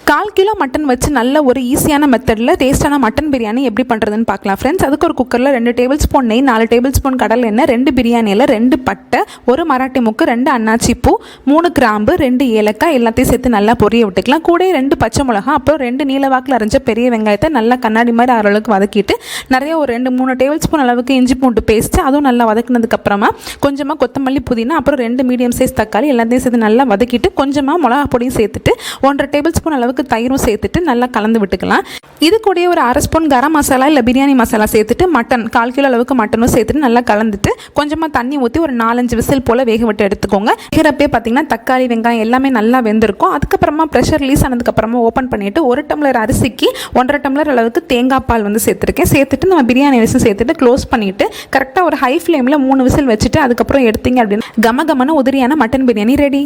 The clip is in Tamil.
1/4 கிலோ மட்டன் வச்சு நல்ல ஒரு ஈஸியான மெத்தடில் டேஸ்ட்டான மட்டன் பிரியாணி எப்படி பண்ணுறதுன்னு பார்க்கலாம் ஃப்ரெண்ட்ஸ். அதுக்கு ஒரு குக்கரில் 2 டேபிள் ஸ்பூன் நெய், 4 டேபிள் ஸ்பூன் கடலை எண்ணெய், 2 பிரியாணியில் 2 பட்டை, 1 மராட்டி முக்கு, 2 அன்னாச்சி பூ, 3 கிராம்பு, 2 ஏலக்காய் எல்லாத்தையும் சேர்த்து நல்லா பொரிய விட்டுக்கலாம். கூட 2 பச்சை மிளகா, அப்புறம் 2 நீளவாக்கில் அரைஞ்ச பெரிய வெங்காயத்தை நல்லா கண்ணாடி மாதிரி அளவுக்கு வதக்கிட்டு நிறைய ஒரு 2-3 டேபிள் ஸ்பூன் அளவுக்கு இஞ்சி பூண்டு பேஸ்ட்டு அதுவும் நல்லா வதக்கினதுக்கப்புறமா கொஞ்சமாக கொத்தமல்லி, புதினா, அப்புறம் 2 மீடியம் சைஸ் தக்காளி எல்லாத்தையும் சேர்த்து நல்லா வதக்கிட்டு கொஞ்சமாக மிளகா பொடியும் சேர்த்துட்டு 1.5 டேபிள் ஸ்பூன் அளவுக்கு தயிரும் சேர்த்துட்டு நல்லா கலந்து விட்டுக்கலாம். இது கூட ஒரு 1/2 ஸ்பூன் கரம் மசாலா இல்லை பிரியாணி மசாலா சேர்த்துட்டு மட்டன் 1/4 கிலோ அளவுக்கு மட்டனும் சேர்த்துட்டு நல்லா கலந்துட்டு கொஞ்சமாக தண்ணி ஊற்றி ஒரு 4-5 விசில் போல் வேக விட்டு எடுத்துக்கோங்க. வேகிறப்பே பார்த்தீங்கன்னா தக்காளி வெங்காயம் எல்லாமே நல்லா வெந்திருக்கும். அதுக்கப்புறமா ப்ரெஷர் ரிலீஸ் ஆனதுக்கப்புறமா ஓப்பன் பண்ணிவிட்டு 1 டம்ளர் அரிசிக்கு 1.5 டம்ளர் அளவுக்கு தேங்காய் பால் சேர்த்துருக்கேன். சேர்த்துட்டு நம்ம பிரியாணி அரிசி சேர்த்துட்டு க்ளோஸ் பண்ணிவிட்டு கரெக்டாக ஒரு ஹை ஃப்ளேமில் 3 விசில் வச்சுட்டு அதுக்கப்புறம் எடுத்தீங்க அப்படின்னு கமகமான உதிரியான மட்டன் பிரியாணி ரெடி.